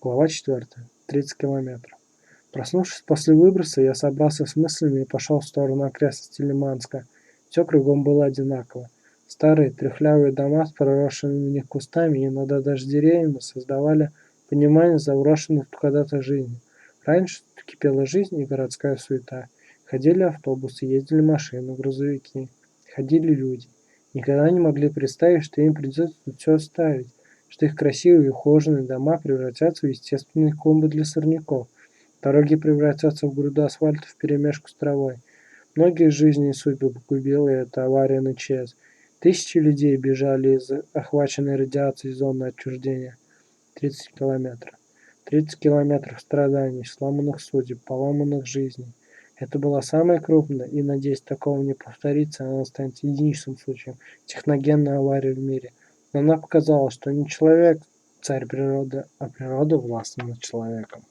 Глава 4. 30 километров. Проснувшись после выброса, я собрался с мыслями и пошел в сторону окрестностей Лиманска. Все кругом было одинаково. Старые трухлявые дома с проросшими в них кустами и иногда даже деревьями создавали понимание заброшенной когда-то жизни. Раньше тут кипела жизнь и городская суета. Ходили автобусы, ездили машины, грузовики, ходили люди. Никогда не могли представить, что им придется тут все оставить, что их красивые и ухоженные дома превратятся в естественные клумбы для сорняков. Дороги превратятся в груду асфальта вперемешку с травой. Многие жизни и судьбы погубила эта авария на ЧАЭС. Тысячи людей бежали из охваченной радиацией зоны отчуждения. 30 километров. 30 километров страданий, сломанных судеб, поломанных жизней. Это была самая крупная, и, надеюсь, такого не повторится, она станет единичным случаем техногенной аварии в мире. Но она показала, что не человек царь природы, а природа властна над человеком.